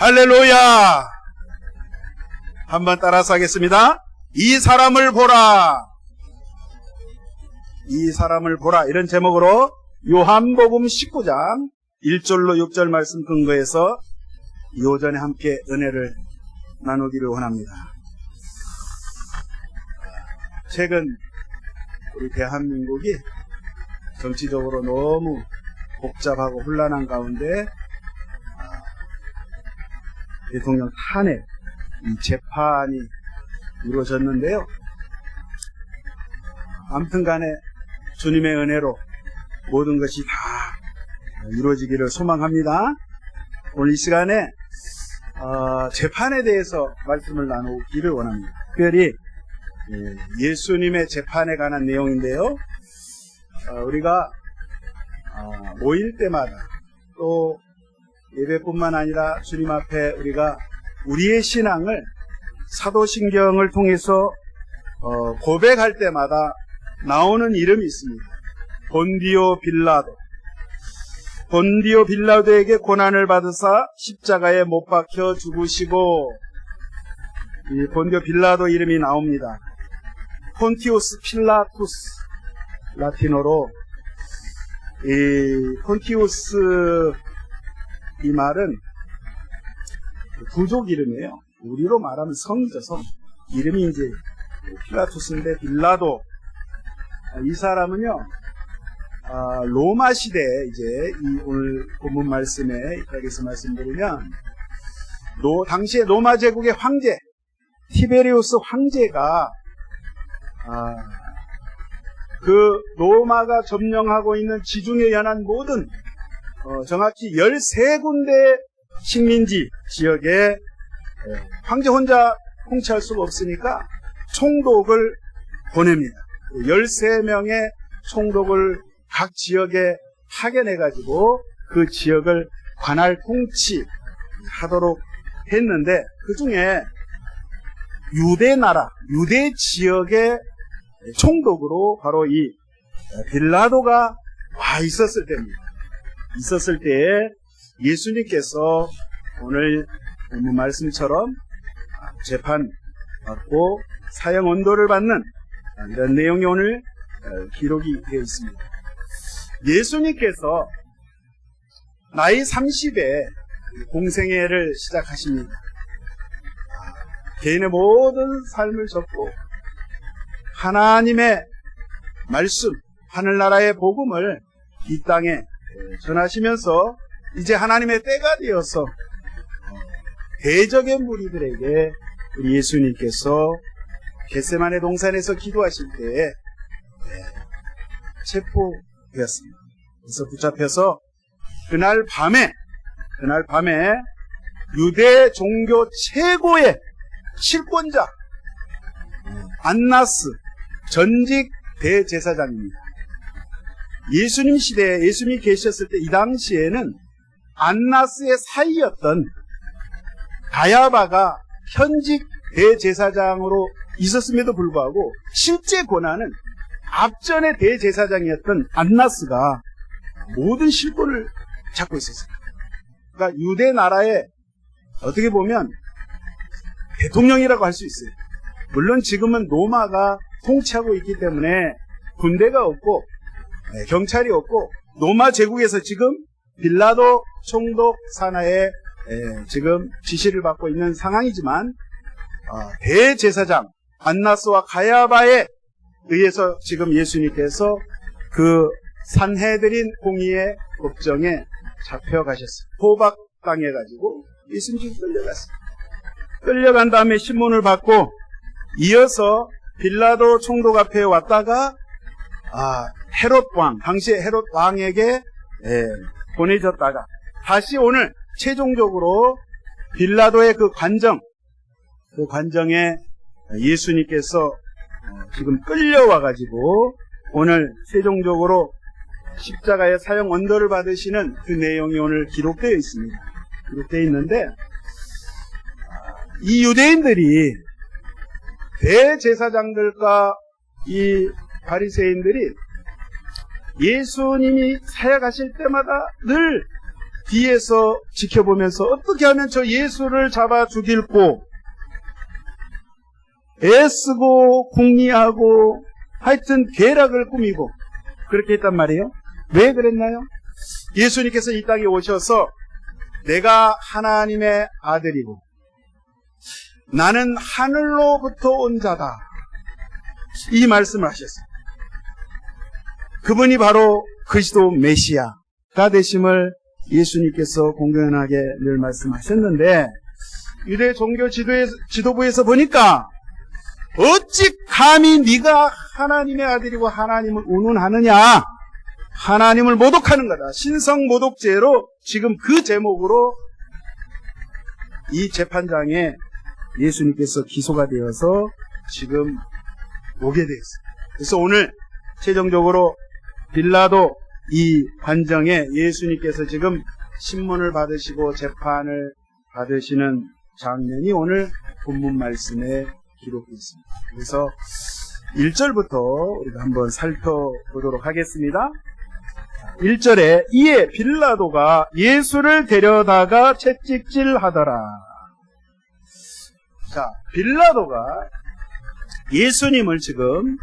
할렐루야! 한번 따라서 하겠습니다. 이 사람을 보라. 이 사람을 보라. 이런 제목으로 요한복음 19장 1절로 6절 말씀 근거해서 이 오전에 함께 은혜를 나누기를 원합니다. 최근 우리 대한민국이 정치적으로 너무 복잡하고 혼란한 가운데 대통령 탄핵 이 재판이 이루어졌는데요. 아무튼 간에 주님의 은혜로 모든 것이 다 이루어지기를 소망합니다. 오늘 이 시간에 재판에 대해서 말씀을 나누기를 원합니다. 특별히 예수님의 재판에 관한 내용인데요. 우리가 모일 때마다 또 예배뿐만 아니라 주님 앞에 우리가 우리의 신앙을 사도신경을 통해서 고백할 때마다 나오는 이름이 있습니다. 본디오 빌라도. 본디오 빌라도에게 고난을 받으사 십자가에 못 박혀 죽으시고, 이 본디오 빌라도 이름이 나옵니다. 폰티우스 필라투스, 라틴어로 이 폰티우스 이 말은 부족 이름이에요. 우리로 말하면 성이죠, 성. 이름이 이제 필라투스인데 빌라도. 이 사람은요, 로마 시대에 이제 이 오늘 본문 말씀에 여기서 말씀드리면 당시에 로마 제국의 황제 티베리우스 황제가 그 로마가 점령하고 있는 지중해 연안 모든 정확히 13군데 식민지 지역에 황제 혼자 통치할 수가 없으니까 총독을 보냅니다. 13명의 총독을 각 지역에 파견해가지고 그 지역을 관할 통치하도록 했는데, 그 중에 유대나라, 유대 지역의 총독으로 바로 이 빌라도가 와 있었을 때입니다. 있었을 때에 예수님께서 오늘 본문 말씀처럼 재판받고 사형 언도를 받는 이런 내용이 오늘 기록이 되어 있습니다. 예수님께서 나이 30에 공생애를 시작하십니다. 개인의 모든 삶을 접고 하나님의 말씀, 하늘나라의 복음을 이 땅에 전하시면서 이제 하나님의 때가 되어서 대적의 무리들에게 우리 예수님께서 겟세마네 동산에서 기도하실 때에 체포되었습니다. 그래서 붙잡혀서 그날 밤에 유대 종교 최고의 실권자 안나스 전직 대제사장입니다. 예수님 시대에 예수님이 계셨을 때 이 당시에는 안나스의 사이였던 가야바가 현직 대제사장으로 있었음에도 불구하고 실제 권한은 앞전의 대제사장이었던 안나스가 모든 실권을 잡고 있었어요. 그러니까 유대 나라의 어떻게 보면 대통령이라고 할 수 있어요. 물론 지금은 로마가 통치하고 있기 때문에 군대가 없고 경찰이 없고 로마 제국에서 지금 빌라도 총독 산하에 지금 지시를 받고 있는 상황이지만 대제사장 안나스와 가야바에 의해서 지금 예수님께서 그 산헤드린 공의의 법정에 잡혀가셨어요. 포박당해가지고 예수님 끌려갔어요. 끌려간 다음에 신문을 받고 이어서 빌라도 총독 앞에 왔다가 헤롯 왕, 당시에 헤롯 왕에게 보내졌다가 다시 오늘 최종적으로 빌라도의 그 관정에 예수님께서 지금 끌려와가지고 오늘 최종적으로 십자가의 사형 언도를 받으시는 그 내용이 오늘 기록되어 있습니다. 기록되어 있는데 이 유대인들이 대제사장들과 이 바리새인들이 예수님이 사역하실 때마다 늘 뒤에서 지켜보면서 어떻게 하면 저 예수를 잡아 죽일고 애쓰고 궁리하고 하여튼 계략을 꾸미고 그렇게 했단 말이에요. 왜 그랬나요? 예수님께서 이 땅에 오셔서 내가 하나님의 아들이고 나는 하늘로부터 온 자다, 이 말씀을 하셨어요. 그분이 바로 그리스도 메시아가 되심을 예수님께서 공공연하게 늘 말씀하셨는데, 유대 종교 지도부에서 보니까 어찌 감히 네가 하나님의 아들이고 하나님을 운운하느냐, 하나님을 모독하는 거다, 신성모독죄로 지금 그 제목으로 이 재판장에 예수님께서 기소가 되어서 지금 오게 되었어요. 그래서 오늘 최종적으로 빌라도 이 관정에 예수님께서 지금 신문을 받으시고 재판을 받으시는 장면이 오늘 본문 말씀에 기록되어 있습니다. 그래서 1절부터 우리가 한번 살펴보도록 하겠습니다. 1절에 이에 빌라도가 예수를 데려다가 채찍질하더라. 자, 빌라도가 예수님을 지금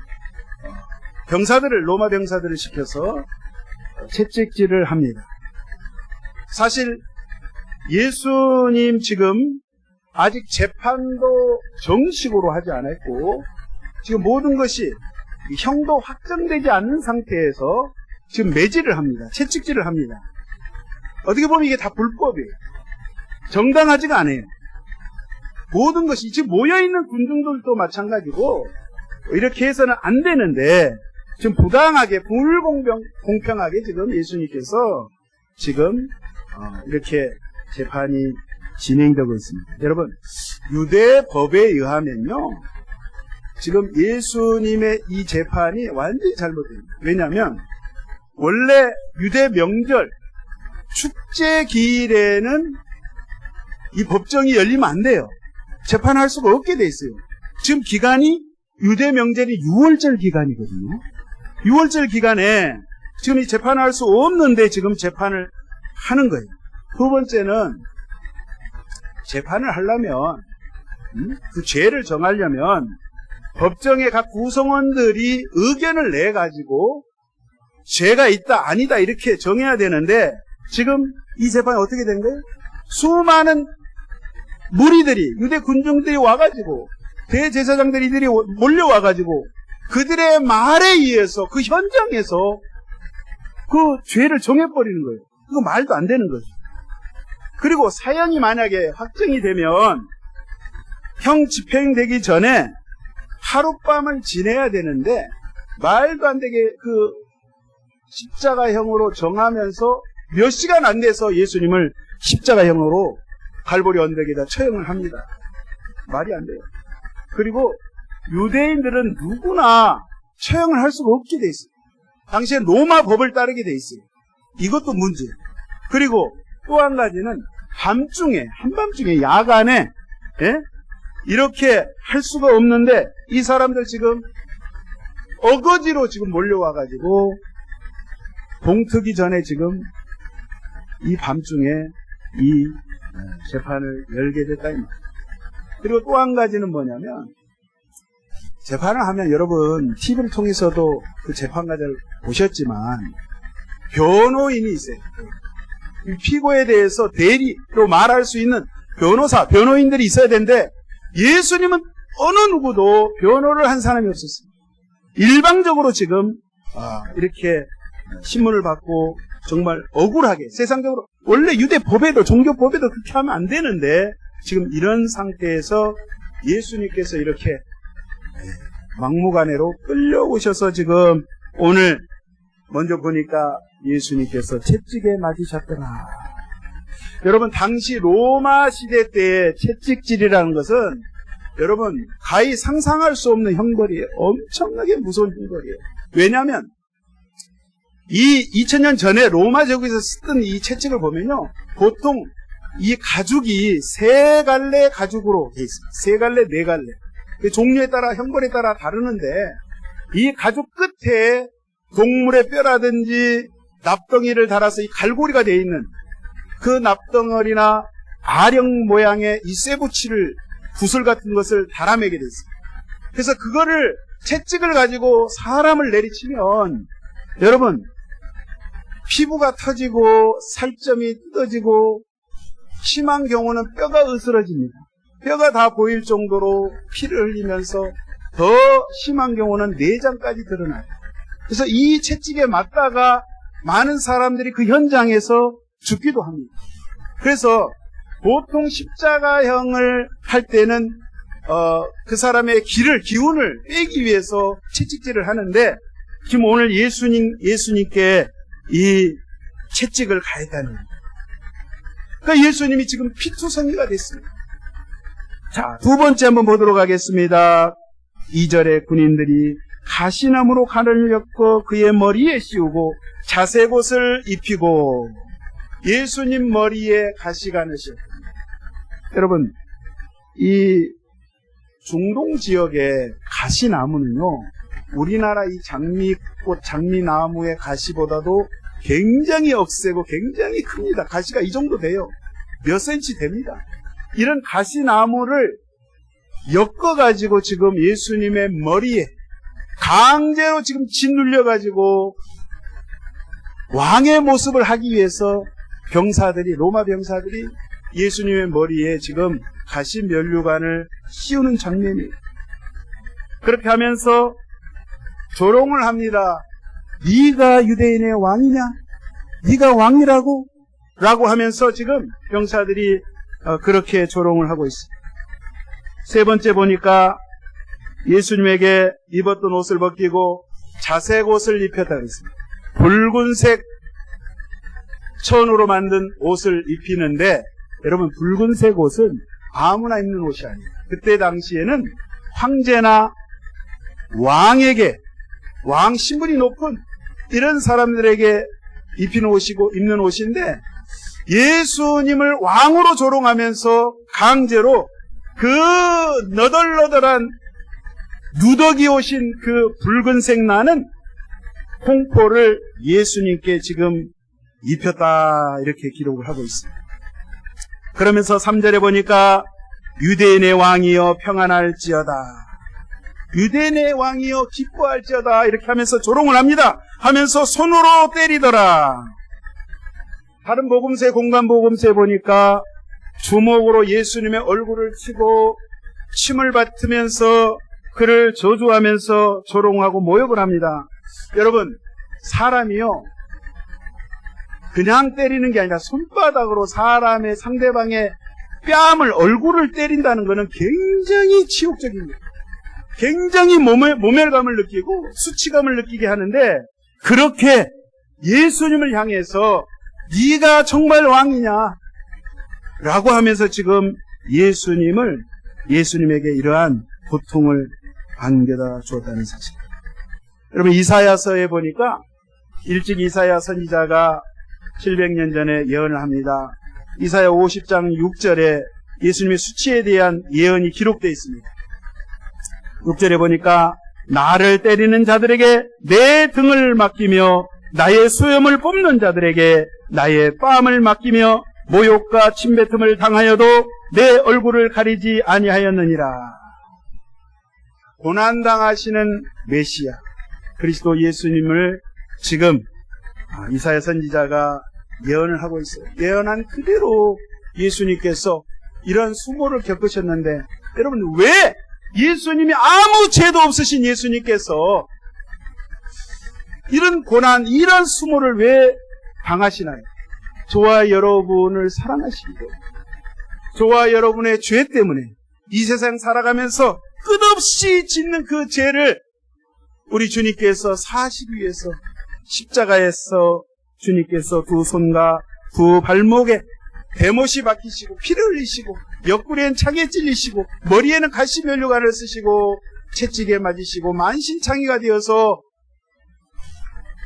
로마 병사들을 시켜서 채찍질을 합니다. 사실 예수님 지금 아직 재판도 정식으로 하지 않았고 지금 모든 것이 형도 확정되지 않는 상태에서 지금 매질을 합니다. 채찍질을 합니다. 어떻게 보면 이게 다 불법이에요. 정당하지가 않아요. 모든 것이 지금 모여있는 군중들도 마찬가지고 이렇게 해서는 안 되는데 지금 부당하게 불공평하게 지금 예수님께서 지금 이렇게 재판이 진행되고 있습니다. 여러분, 유대 법에 의하면요 지금 예수님의 이 재판이 완전히 잘못됩니다. 왜냐하면 원래 유대 명절 축제 기일에는 이 법정이 열리면 안 돼요. 재판할 수가 없게 돼 있어요. 지금 기간이 유대 명절이 6월절 기간이거든요. 6월절 기간에 지금 이 재판을 할 수 없는데 지금 재판을 하는 거예요. 두 번째는 재판을 하려면 그 죄를 정하려면 법정의 각 구성원들이 의견을 내가지고 죄가 있다 아니다 이렇게 정해야 되는데 지금 이 재판이 어떻게 된 거예요? 수많은 무리들이 유대 군중들이 와가지고 대제사장들이 몰려와가지고 그들의 말에 의해서 그 현장에서 그 죄를 정해버리는 거예요. 그거 말도 안 되는 거죠. 그리고 사형이 만약에 확정이 되면 형 집행되기 전에 하룻밤을 지내야 되는데 말도 안 되게 그 십자가형으로 정하면서 몇 시간 안 돼서 예수님을 십자가형으로 갈보리 언덕에다 처형을 합니다. 말이 안 돼요. 그리고 유대인들은 누구나 처형을 할 수가 없게 돼 있어요. 당시에 로마 법을 따르게 돼 있어요. 이것도 문제예요. 그리고 또 한 가지는 한밤중에 야간에 이렇게 할 수가 없는데 이 사람들 지금 어거지로 지금 몰려와가지고 동트기 전에 지금 이 밤중에 이 재판을 열게 됐다 이 말이에요. 그리고 또 한 가지는 뭐냐면 재판을 하면 여러분 TV를 통해서도 그 재판 과정을 보셨지만 변호인이 있어요. 피고에 대해서 대리로 말할 수 있는 변호인들이 있어야 되는데 예수님은 어느 누구도 변호를 한 사람이 없었습니다. 일방적으로 지금 이렇게 신문을 받고 정말 억울하게 세상적으로 원래 유대 법에도 종교 법에도 그렇게 하면 안 되는데 지금 이런 상태에서 예수님께서 이렇게 막무가내로 끌려오셔서 지금 오늘 먼저 보니까 예수님께서 채찍에 맞으셨더라. 여러분 당시 로마 시대 때 채찍질이라는 것은 여러분 가히 상상할 수 없는 형벌이에요. 엄청나게 무서운 형벌이에요. 왜냐하면 이 2000년 전에 로마 제국에서 쓰던 이 채찍을 보면요 보통 이 가죽이 세 갈래 가죽으로 돼 있습니다. 세 갈래, 네 갈래. 그 종류에 따라 형벌에 따라 다르는데 이 가죽 끝에 동물의 뼈라든지 납덩이를 달아서 이 갈고리가 되어 있는 그 납덩어리나 아령 모양의 이 쇠붙이를 구슬 같은 것을 달아매게 됐어요. 그래서 그거를 채찍을 가지고 사람을 내리치면 여러분 피부가 터지고 살점이 뜯어지고 심한 경우는 뼈가 으스러집니다. 뼈가 다 보일 정도로 피를 흘리면서 더 심한 경우는 내장까지 드러나요. 그래서 이 채찍에 맞다가 많은 사람들이 그 현장에서 죽기도 합니다. 그래서 보통 십자가형을 할 때는 그 사람의 기운을 빼기 위해서 채찍질을 하는데 지금 오늘 예수님께 이 채찍을 가했다는 겁니다. 그러니까 예수님이 지금 피투성이가 됐습니다. 자, 두 번째 한번 보도록 하겠습니다. 2절에 군인들이 가시나무로 칼을 엮어 그의 머리에 씌우고 자색옷을 입히고 예수님 머리에 가시가 넣으셨습니다. 여러분, 이 중동 지역의 가시나무는요, 우리나라 이 장미꽃, 장미나무의 가시보다도 굉장히 억세고 굉장히 큽니다. 가시가 이 정도 돼요. 몇 센치 됩니다. 이런 가시나무를 엮어가지고 지금 예수님의 머리에 강제로 지금 짓눌려가지고 왕의 모습을 하기 위해서 로마 병사들이 예수님의 머리에 지금 가시 면류관을 씌우는 장면이에요. 그렇게 하면서 조롱을 합니다. 네가 유대인의 왕이냐? 네가 왕이라고? 라고 하면서 지금 병사들이 그렇게 조롱을 하고 있습니다. 세 번째 보니까 예수님에게 입었던 옷을 벗기고 자색 옷을 입혔다 그랬습니다. 붉은색 천으로 만든 옷을 입히는데 여러분, 붉은색 옷은 아무나 입는 옷이 아니에요. 그때 당시에는 황제나 왕에게, 왕 신분이 높은 이런 사람들에게 입히는 옷이고 입는 옷인데 예수님을 왕으로 조롱하면서 강제로 그 너덜너덜한 누더기 오신 그 붉은색 나는 홍포를 예수님께 지금 입혔다, 이렇게 기록을 하고 있습니다. 그러면서 3절에 보니까 유대인의 왕이여 평안할지어다, 유대인의 왕이여 기뻐할지어다, 이렇게 하면서 조롱을 합니다. 하면서 손으로 때리더라. 다른 복음서에, 공간 복음서에 보니까 주먹으로 예수님의 얼굴을 치고 침을 뱉으면서 그를 저주하면서 조롱하고 모욕을 합니다. 여러분, 사람이요, 그냥 때리는 게 아니라 손바닥으로 사람의 상대방의 뺨을, 얼굴을 때린다는 것은 굉장히 치욕적입니다. 굉장히 모멸감을 느끼고 수치감을 느끼게 하는데, 그렇게 예수님을 향해서 네가 정말 왕이냐 라고 하면서 지금 예수님에게 이러한 고통을 안겨다 주었다는 사실. 여러분, 이사야서에 보니까 일찍 이사야 선지자가 700년 전에 예언을 합니다. 이사야 50장 6절에 예수님의 수치에 대한 예언이 기록되어 있습니다. 6절에 보니까 나를 때리는 자들에게 내 등을 맡기며 나의 수염을 뽑는 자들에게 나의 뺨을 맡기며 모욕과 침뱉음을 당하여도 내 얼굴을 가리지 아니하였느니라. 고난당하시는 메시아 그리스도 예수님을 지금 이사야 선지자가 예언을 하고 있어요. 예언한 그대로 예수님께서 이런 수모를 겪으셨는데, 여러분, 왜 예수님이 아무 죄도 없으신 예수님께서 이런 고난, 이런 수모를 왜 당하시나요? 저와 여러분을 사랑하시기도, 저와 여러분의 죄 때문에 이 세상 살아가면서 끝없이 짓는 그 죄를 우리 주님께서 사시기 위해서 십자가에서 주님께서 두 손과 두 발목에 대못이 박히시고 피를 흘리시고 옆구리엔 창에 찔리시고 머리에는 가시면류관을 쓰시고 채찍에 맞으시고 만신창이가 되어서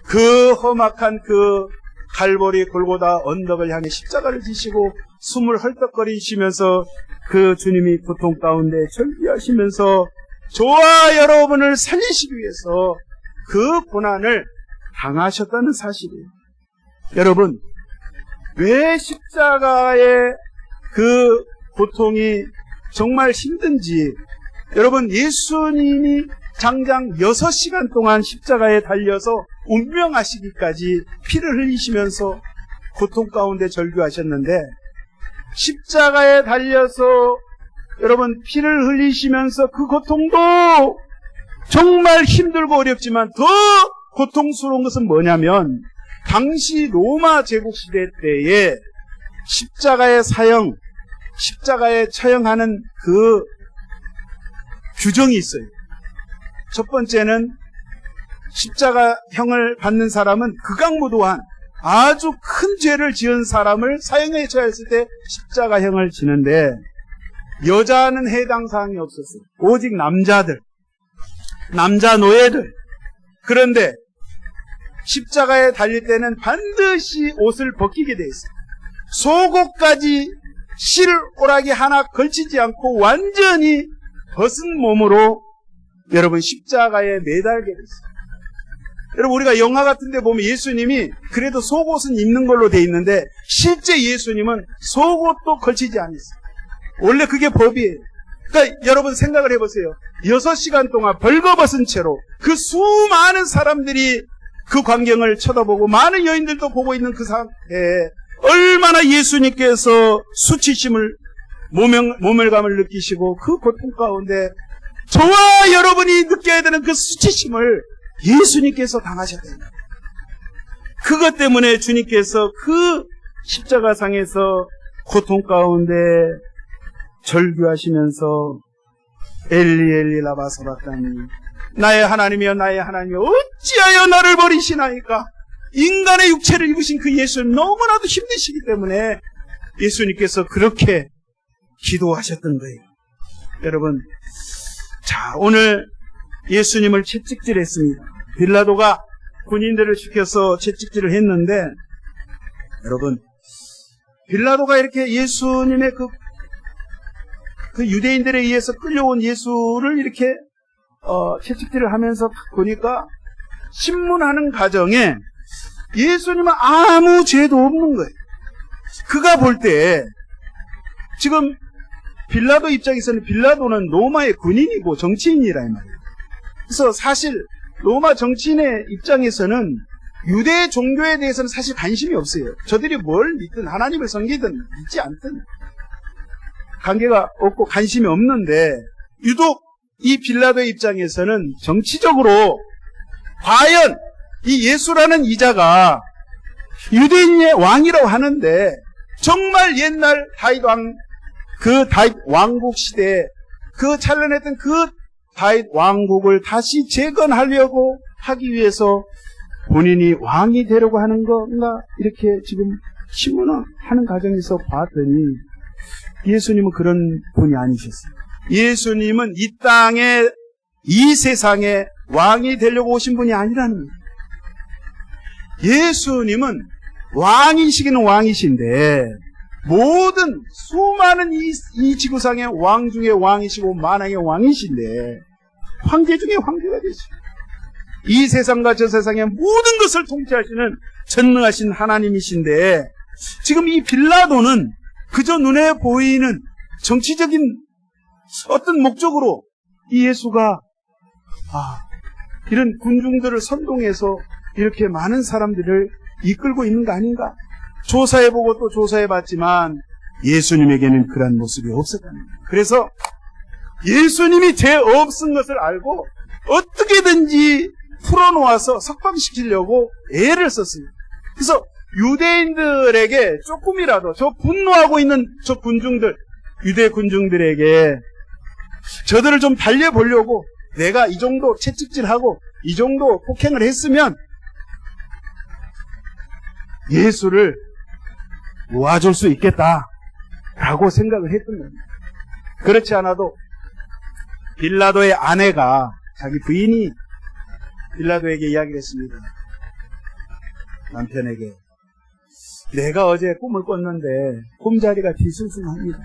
그 험악한 그 갈보리 골고다 언덕을 향해 십자가를 지시고 숨을 헐떡거리시면서 그 주님이 고통 가운데 절규하시면서 저와 여러분을 살리시기 위해서 그 고난을 당하셨다는 사실이에요. 여러분, 왜 십자가의 그 고통이 정말 힘든지, 여러분, 예수님이 장장 6시간 동안 십자가에 달려서 운명하시기까지 피를 흘리시면서 고통 가운데 절규하셨는데, 십자가에 달려서 여러분 피를 흘리시면서 그 고통도 정말 힘들고 어렵지만 더 고통스러운 것은 뭐냐면, 당시 로마 제국 시대 때에 십자가의 사형, 십자가에 처형하는 그 규정이 있어요. 첫 번째는 십자가형을 받는 사람은 극악무도한 아주 큰 죄를 지은 사람을 사형에 처했을 때 십자가형을 지는데, 여자는 해당 사항이 없었어요. 오직 남자들, 남자 노예들. 그런데 십자가에 달릴 때는 반드시 옷을 벗기게 돼 있어요. 속옷까지 실오라기 하나 걸치지 않고 완전히 벗은 몸으로 여러분 십자가에 매달게 됐어요. 여러분, 우리가 영화 같은 데 보면 예수님이 그래도 속옷은 입는 걸로 돼 있는데, 실제 예수님은 속옷도 걸치지 않았어요. 원래 그게 법이에요. 그러니까 여러분 생각을 해보세요. 6시간 동안 벌거벗은 채로 그 수많은 사람들이 그 광경을 쳐다보고 많은 여인들도 보고 있는 그 상태에 얼마나 예수님께서 수치심을, 모멸감을 느끼시고 그 고통 가운데 저와 여러분이 느껴야 되는 그 수치심을 예수님께서 당하셨답니다. 그것 때문에 주님께서 그 십자가상에서 고통 가운데 절규하시면서 엘리 엘리 라마 사박다니, 나의 하나님이여 나의 하나님이여 어찌하여 나를 버리시나이까. 인간의 육체를 입으신 그 예수님 너무나도 힘드시기 때문에 예수님께서 그렇게 기도하셨던 거예요. 여러분, 자, 오늘 예수님을 채찍질했습니다. 빌라도가 군인들을 시켜서 채찍질을 했는데, 여러분, 빌라도가 이렇게 예수님의 그 유대인들에 의해서 끌려온 예수를 이렇게 채찍질을 하면서 보니까 신문하는 가정에 예수님은 아무 죄도 없는 거예요. 그가 볼 때 지금 빌라도 입장에서는, 빌라도는 로마의 군인이고 정치인이라 이 말이에요. 그래서 사실 로마 정치인의 입장에서는 유대 종교에 대해서는 사실 관심이 없어요. 저들이 뭘 믿든 하나님을 섬기든 믿지 않든 관계가 없고 관심이 없는데, 유독 이 빌라도의 입장에서는 정치적으로 과연 이 예수라는 이자가 유대인의 왕이라고 하는데, 정말 옛날 다윗 왕, 그 다윗 왕국 시대에 그 찬란했던 그 다윗 왕국을 다시 재건하려고 하기 위해서 본인이 왕이 되려고 하는 건가, 이렇게 지금 신문을 하는 과정에서 봤더니 예수님은 그런 분이 아니셨어요. 예수님은 이 땅에, 이 세상에 왕이 되려고 오신 분이 아니라는 거예요. 예수님은 왕이시기는 왕이신데, 모든 수많은 이 지구상의 왕 중에 왕이시고 만왕의 왕이신데, 황제 중에 황제가 되시고, 이 세상과 저 세상의 모든 것을 통치하시는 전능하신 하나님이신데, 지금 이 빌라도는 그저 눈에 보이는 정치적인 어떤 목적으로 이 예수가 이런 군중들을 선동해서 이렇게 많은 사람들을 이끌고 있는 거 아닌가? 조사해보고 또 조사해봤지만 예수님에게는 그런 모습이 없었다는 거예요. 그래서 예수님이 죄 없은 것을 알고 어떻게든지 풀어놓아서 석방시키려고 애를 썼어요. 그래서 유대인들에게 조금이라도, 저 분노하고 있는 저 군중들, 유대 군중들에게 저들을 좀 달래보려고, 내가 이 정도 채찍질하고 이 정도 폭행을 했으면 예수를 놓아줄 수 있겠다라고 생각을 했던 겁니다. 그렇지 않아도 빌라도의 아내가, 자기 부인이 빌라도에게 이야기를 했습니다. 남편에게, 내가 어제 꿈을 꿨는데 꿈자리가 뒤숭숭합니다.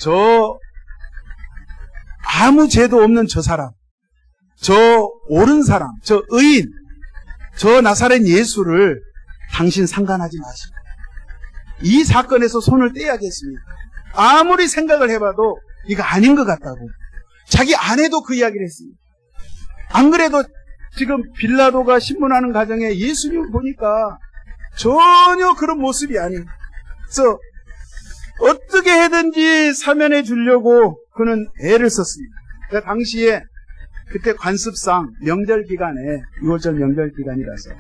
저 아무 죄도 없는 저 사람, 저 옳은 사람, 저 의인, 저 나사렛 예수를 당신 상관하지 마시고 이 사건에서 손을 떼야겠습니다. 아무리 생각을 해봐도 이거 아닌 것 같다고. 자기 아내도 그 이야기를 했습니다. 안 그래도 지금 빌라도가 신문하는 가정에 예수님을 보니까 전혀 그런 모습이 아닌. 그래서 어떻게 해든지 사면해 주려고 그는 애를 썼습니다. 그러니까 당시에 그때 관습상 명절 기간에 6월절 명절 기간이라서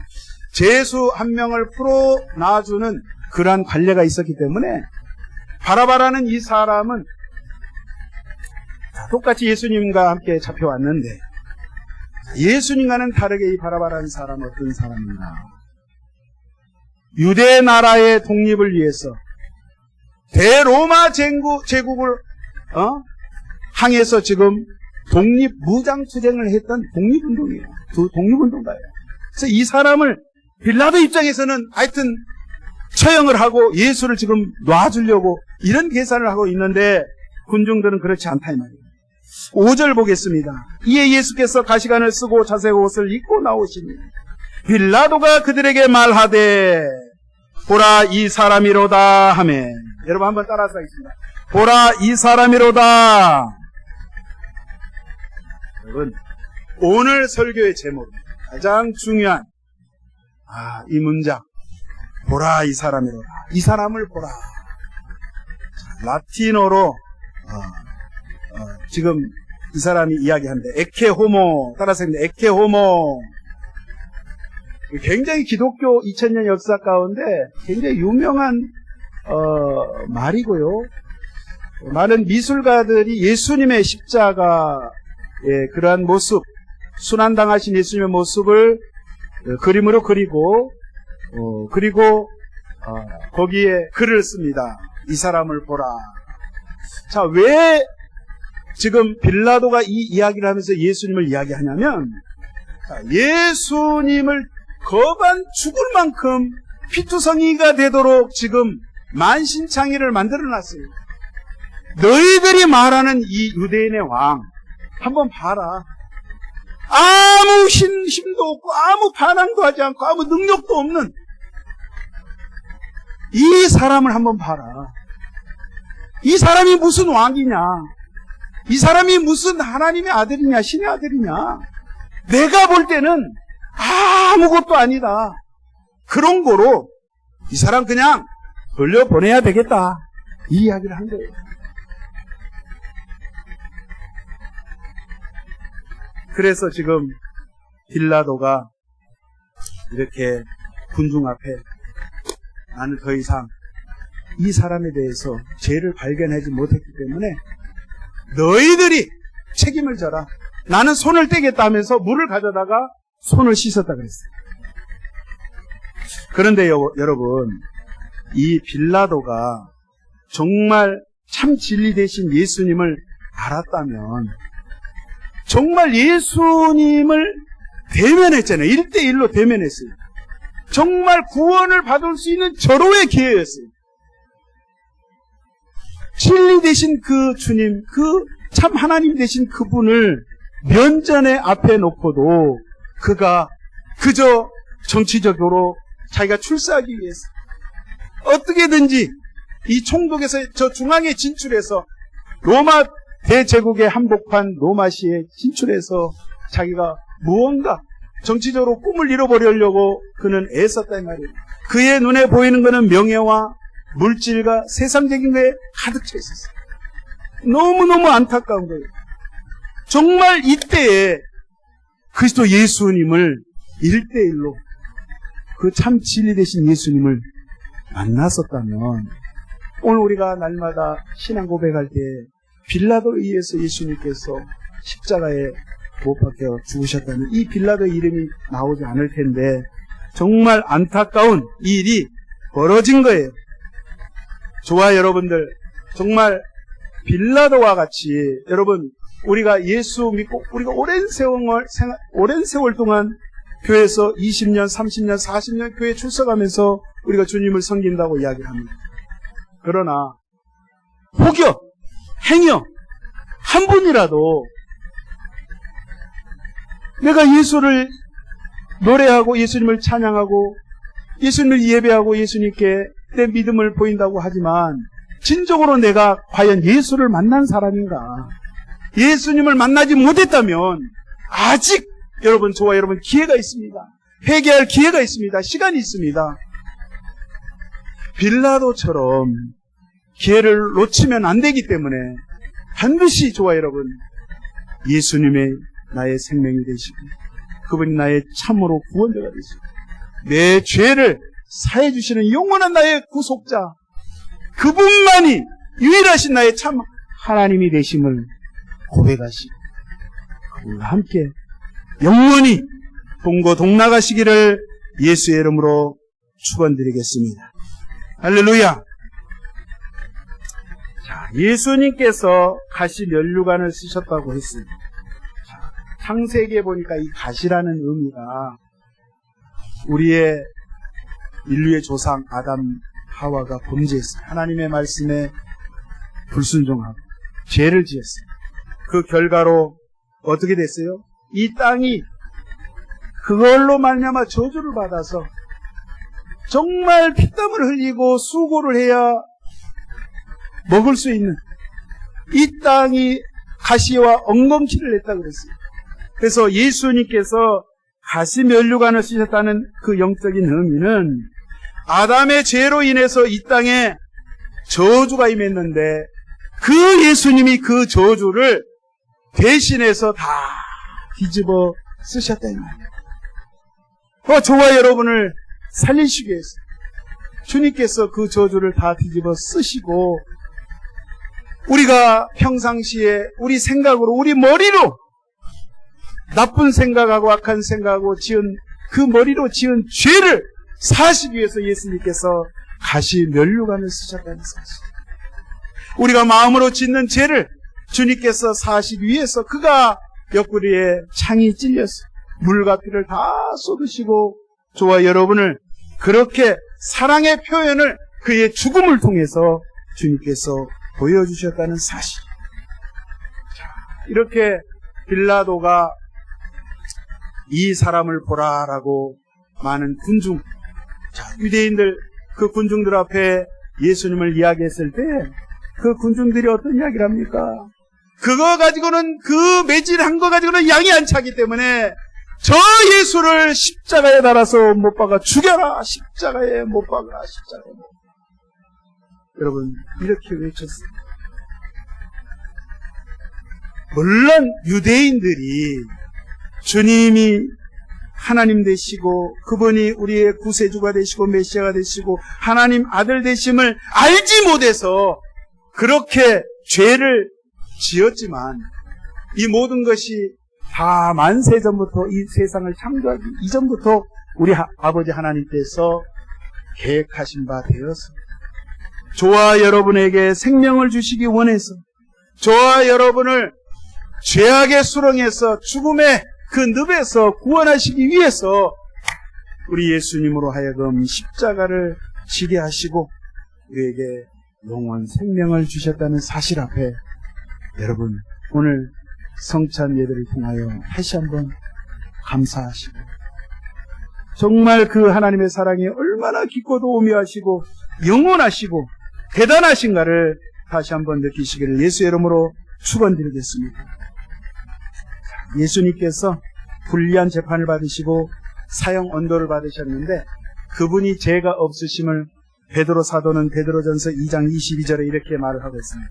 제수 한 명을 풀어놔주는 그러한 관례가 있었기 때문에 바라바라는 이 사람은 똑같이 예수님과 함께 잡혀왔는데 예수님과는 다르게 이 바라바라는 사람은 어떤 사람인가? 유대 나라의 독립을 위해서 대로마 제국을 향해서 지금 독립 무장투쟁을 했던 독립운동이에요. 독립운동가예요. 그래서 이 사람을 빌라도 입장에서는 하여튼 처형을 하고 예수를 지금 놔주려고 이런 계산을 하고 있는데 군중들은 그렇지 않다 이 말이에요. 5절 보겠습니다. 이에 예수께서 가시관을 쓰고 자색 옷을 입고 나오시니 빌라도가 그들에게 말하되 보라 이 사람이로다 하매. 여러분 한번 따라서 하겠습니다. 보라 이 사람이로다. 여러분 오늘 설교의 제목 가장 중요한 이 문장 보라 이 사람이로다. 이 사람을 보라. 라틴어로 지금 이 사람이 이야기하는데 에케 호모 따라서 했는데 에케 호모 굉장히 기독교 2000년 역사 가운데 굉장히 유명한 말이고요. 많은 미술가들이 예수님의 십자가의 그러한 모습, 순환당하신 예수님의 모습을 그림으로 그리고 그리고 거기에 글을 씁니다. 이 사람을 보라. 자, 왜 지금 빌라도가 이 이야기를 하면서 예수님을 이야기하냐면 예수님을 거반 죽을 만큼 피투성이가 되도록 지금 만신창이를 만들어놨어요. 너희들이 말하는 이 유대인의 왕 한번 봐라. 아무 힘도 없고 아무 반항도 하지 않고 아무 능력도 없는 이 사람을 한번 봐라. 이 사람이 무슨 왕이냐? 이 사람이 무슨 하나님의 아들이냐? 신의 아들이냐? 내가 볼 때는 아무것도 아니다. 그런 거로 이 사람 그냥 돌려보내야 되겠다. 이 이야기를 한 거예요. 그래서 지금 빌라도가 이렇게 군중 앞에 나는 더 이상 이 사람에 대해서 죄를 발견하지 못했기 때문에 너희들이 책임을 져라. 나는 손을 떼겠다 하면서 물을 가져다가 손을 씻었다 그랬어요. 그런데 여러분 이 빌라도가 정말 참 진리 되신 예수님을 알았다면 정말 예수님을 대면했잖아요. 1대1로 대면했어요. 정말 구원을 받을 수 있는 절호의 기회였어요. 진리 되신 그 주님, 그 참 하나님 되신 그분을 면전에 앞에 놓고도 그가 그저 정치적으로 자기가 출세하기 위해서 어떻게든지 이 총독에서 저 중앙에 진출해서 로마 대제국의 한복판 로마시에 진출해서 자기가 무언가 정치적으로 꿈을 이뤄버리려고 그는 애썼단 말이에요. 그의 눈에 보이는 것은 명예와 물질과 세상적인 것에 가득 차 있었어요. 너무너무 안타까운 거예요. 정말 이때에 그리스도 예수님을 1대1로 그 참 진리 되신 예수님을 만났었다면 오늘 우리가 날마다 신앙 고백할 때 빌라도에 의해서 예수님께서 십자가에 못 박혀 죽으셨다면 이 빌라도의 이름이 나오지 않을 텐데 정말 안타까운 일이 벌어진 거예요. 저와 여러분들 정말 빌라도와 같이 여러분 우리가 예수 믿고 우리가 오랜 세월 동안 교회에서 20년, 30년, 40년 교회에 출석하면서 우리가 주님을 섬긴다고 이야기를 합니다. 그러나 혹여 행여 한 분이라도 내가 예수를 노래하고 예수님을 찬양하고 예수님을 예배하고 예수님께 내 믿음을 보인다고 하지만 진정으로 내가 과연 예수를 만난 사람인가? 예수님을 만나지 못했다면 아직 여러분, 저와 여러분 기회가 있습니다. 회개할 기회가 있습니다. 시간이 있습니다. 빌라도처럼 기회를 놓치면 안 되기 때문에 반드시 저와 여러분 예수님의 나의 생명이 되시고 그분이 나의 참으로 구원자가 되시고 내 죄를 사해 주시는 영원한 나의 구속자, 그분만이 유일하신 나의 참 하나님이 되심을 고백하시고 그분과 함께 영원히 동거동락하시기를 예수의 이름으로 축원드리겠습니다. 할렐루야. 자, 예수님께서 가시 면류관을 쓰셨다고 했습니다. 창세기에 보니까 이 가시라는 의미가 우리의 인류의 조상 아담 하와가 범죄했어요. 하나님의 말씀에 불순종하고 죄를 지었어요. 그 결과로 어떻게 됐어요? 이 땅이 그걸로 말미암아 저주를 받아서 정말 피땀을 흘리고 수고를 해야 먹을 수 있는 이 땅이 가시와 엉겅퀴를 냈다고 그랬어요. 그래서 예수님께서 가시 면류관을 쓰셨다는 그 영적인 의미는 아담의 죄로 인해서 이 땅에 저주가 임했는데 그 예수님이 그 저주를 대신해서 다 뒤집어 쓰셨다는 말이에요. 저와 여러분을 살리시기 위해서 주님께서 그 저주를 다 뒤집어 쓰시고 우리가 평상시에 우리 생각으로 우리 머리로 나쁜 생각하고 악한 생각하고 지은 그 머리로 지은 죄를 사시기 위해서 예수님께서 가시 면류관을 쓰셨다는 사실. 우리가 마음으로 짓는 죄를 주님께서 사시기 위해서 그가 옆구리에 창이 찔려서 물과 피를 다 쏟으시고 저와 여러분을 그렇게 사랑의 표현을 그의 죽음을 통해서 주님께서 보여주셨다는 사실. 자, 이렇게 빌라도가 이 사람을 보라라고 많은 군중, 유대인들 그 군중들 앞에 예수님을 이야기했을 때 그 군중들이 어떤 이야기를 합니까? 그거 가지고는 그 매질한 거 가지고는 양이 안 차기 때문에 저 예수를 십자가에 달아서 못 박아 죽여라. 십자가에 못 박아. 십자가에 못 박아. 여러분 이렇게 외쳤어요. 물론 유대인들이 주님이 하나님 되시고 그분이 우리의 구세주가 되시고 메시아가 되시고 하나님 아들 되심을 알지 못해서 그렇게 죄를 지었지만 이 모든 것이 다 만세전부터 이 세상을 창조하기 이전부터 우리 아버지 하나님께서 계획하신 바 되어서 저와 여러분에게 생명을 주시기 원해서 저와 여러분을 죄악의 수렁에서 죽음의 그 늪에서 구원하시기 위해서 우리 예수님으로 하여금 십자가를 지게 하시고 우리에게 영원 생명을 주셨다는 사실 앞에 여러분 오늘 성찬 예배를 통하여 다시 한번 감사하시고 정말 그 하나님의 사랑이 얼마나 깊고도 오묘하시고 영원하시고 대단하신가를 다시 한번 느끼시기를 예수의 이름으로 축원드리겠습니다. 예수님께서 불리한 재판을 받으시고 사형 언도를 받으셨는데 그분이 죄가 없으심을 베드로 사도는 베드로전서 2장 22절에 이렇게 말을 하고 있습니다.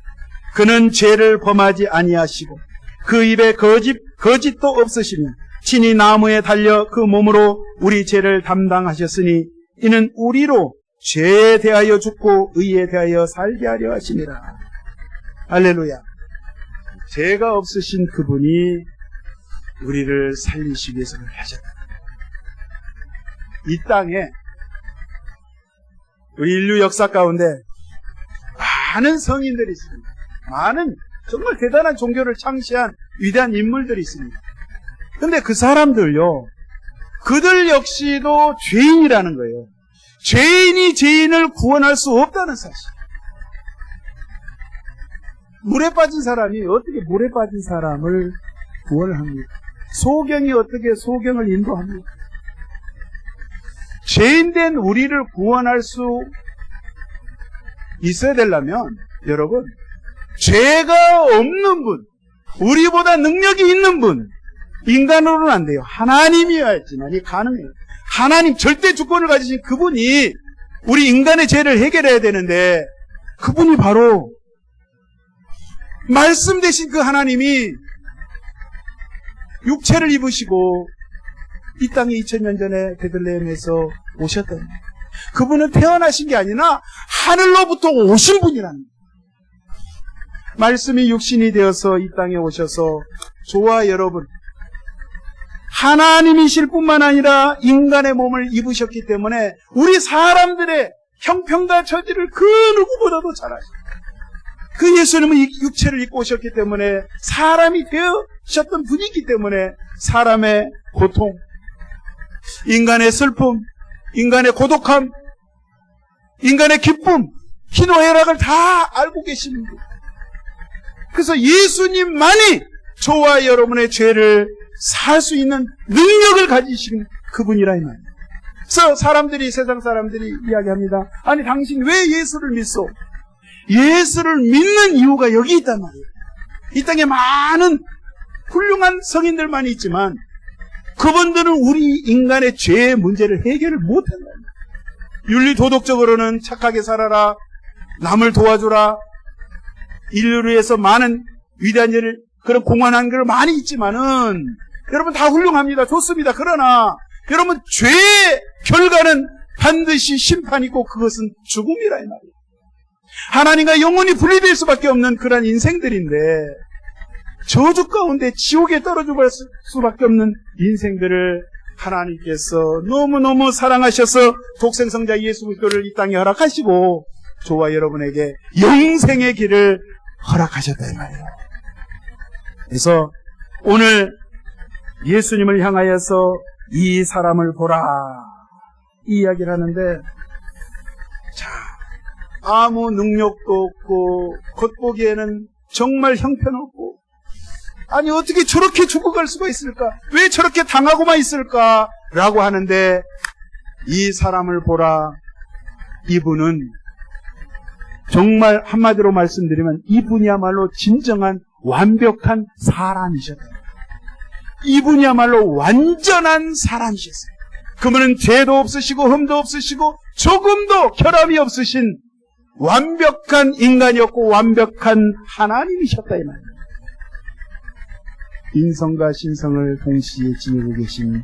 그는 죄를 범하지 아니하시고 그 입에 거짓도 없으시며 친히 나무에 달려 그 몸으로 우리 죄를 담당하셨으니 이는 우리로 죄에 대하여 죽고 의에 대하여 살게 하려 하심이라. 할렐루야. 죄가 없으신 그분이 우리를 살리시기 위해서 그렇게 하셨다. 이 땅에 우리 인류 역사 가운데 많은 성인들이 있습니다. 많은 정말 대단한 종교를 창시한 위대한 인물들이 있습니다. 근데 그 사람들요, 그들 역시도 죄인이라는 거예요. 죄인이 죄인을 구원할 수 없다는 사실. 물에 빠진 사람이 어떻게 물에 빠진 사람을 구원을 합니까? 소경이 어떻게 소경을 인도합니까? 죄인된 우리를 구원할 수 있어야 되려면 여러분, 죄가 없는 분, 우리보다 능력이 있는 분, 인간으로는 안 돼요. 하나님이어야지만이 가능해요. 하나님 절대 주권을 가지신 그분이 우리 인간의 죄를 해결해야 되는데, 그분이 바로 말씀 되신 그 하나님이 육체를 입으시고 이 땅에 2000년 전에 베들레헴에서 오셨던, 그분은 태어나신 게 아니라 하늘로부터 오신 분이라는 거예요. 말씀이 육신이 되어서 이 땅에 오셔서 저와 여러분, 하나님이실 뿐만 아니라 인간의 몸을 입으셨기 때문에 우리 사람들의 형편과 처지를 그 누구보다도 잘 아십니다. 그 예수님은 육체를 입고 오셨기 때문에 사람이 되으셨던 분이기 때문에 사람의 고통, 인간의 슬픔, 인간의 고독함, 인간의 기쁨, 희노애락을 다 알고 계시는 거예요. 그래서 예수님만이 저와 여러분의 죄를 살 수 있는 능력을 가지신 그분이라 이 말이에요. 그래서 세상 사람들이 이야기합니다. 아니, 당신 왜 예수를 믿소? 예수를 믿는 이유가 여기 있단 말이에요. 이 땅에 많은 훌륭한 성인들만 있지만 그분들은 우리 인간의 죄의 문제를 해결을 못한다. 윤리 도덕적으로는 착하게 살아라, 남을 도와주라, 인류를 위해서 많은 위대한 일을, 그런 공헌한 게 많이 있지만은 여러분 다 훌륭합니다. 좋습니다. 그러나 여러분, 죄의 결과는 반드시 심판이 있고 그것은 죽음이라 이 말이에요. 하나님과 영원히 분리될 수밖에 없는 그런 인생들인데, 저주 가운데 지옥에 떨어져 갈 수밖에 없는 인생들을 하나님께서 너무너무 사랑하셔서 독생성자 예수 그리스도를 이 땅에 허락하시고 저와 여러분에게 영생의 길을 허락하셨다 이 말이에요. 그래서 오늘 예수님을 향하여서 이 사람을 보라, 이 이야기를 하는데, 자, 아무 능력도 없고 겉보기에는 정말 형편없고, 아니 어떻게 저렇게 죽어갈 수가 있을까? 왜 저렇게 당하고만 있을까? 라고 하는데, 이 사람을 보라, 이분은 정말 한마디로 말씀드리면 이분이야말로 진정한 완벽한 사람이셨다. 이분이야말로 완전한 사람이셨어요. 그분은 죄도 없으시고 흠도 없으시고 조금도 결함이 없으신 완벽한 인간이었고 완벽한 하나님이셨다 이 말이에요. 인성과 신성을 동시에 지니고 계신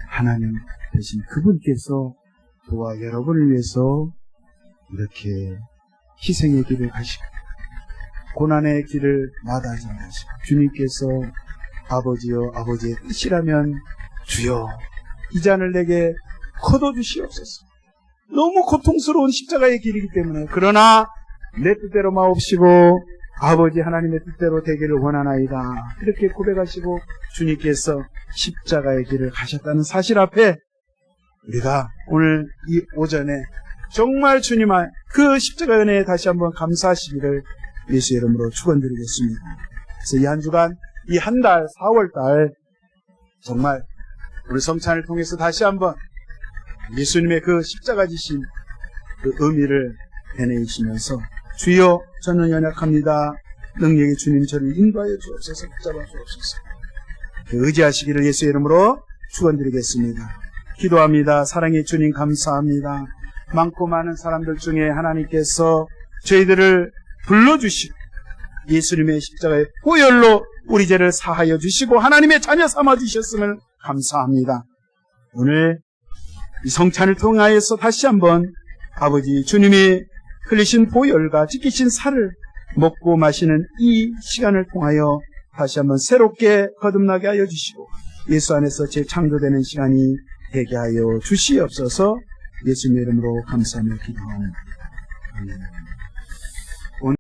하나님 되신 그분께서 저와 여러분을 위해서 이렇게 희생의 길을 가시고 고난의 길을 마다하지 않으시고, 주님께서 아버지여 아버지의 뜻이라면 주여 이 잔을 내게 거둬주시옵소서. 너무 고통스러운 십자가의 길이기 때문에, 그러나 내 뜻대로 마옵시고 아버지 하나님의 뜻대로 되기를 원하나이다, 이렇게 고백하시고 주님께서 십자가의 길을 가셨다는 사실 앞에 우리가 오늘 이 오전에 정말 주님의 그 십자가 은혜에 다시 한번 감사하시기를 예수 이름으로 축원드리겠습니다. 그래서 이 한 주간, 이 한 달, 4월달 정말 우리 성찬을 통해서 다시 한번 예수님의 그 십자가 지신 그 의미를 되뇌이시면서 주여 저는 연약합니다. 능력의 주님이 저를 인도하여 주옵소서, 붙잡아 주옵소서. 의지하시기를 예수의 이름으로 축원드리겠습니다. 기도합니다. 사랑의 주님 감사합니다. 많고 많은 사람들 중에 하나님께서 저희들을 불러주시고 예수님의 십자가의 보혈로 우리 죄를 사하여 주시고 하나님의 자녀 삼아 주셨음을 감사합니다. 오늘 이 성찬을 통하여서 다시 한번 아버지 주님이 흘리신 보혈과 지키신 살을 먹고 마시는 이 시간을 통하여 다시 한번 새롭게 거듭나게 하여 주시고 예수 안에서 재창조되는 시간이 되게 하여 주시옵소서. 예수님의 이름으로 감사하며 기도합니다. 아멘.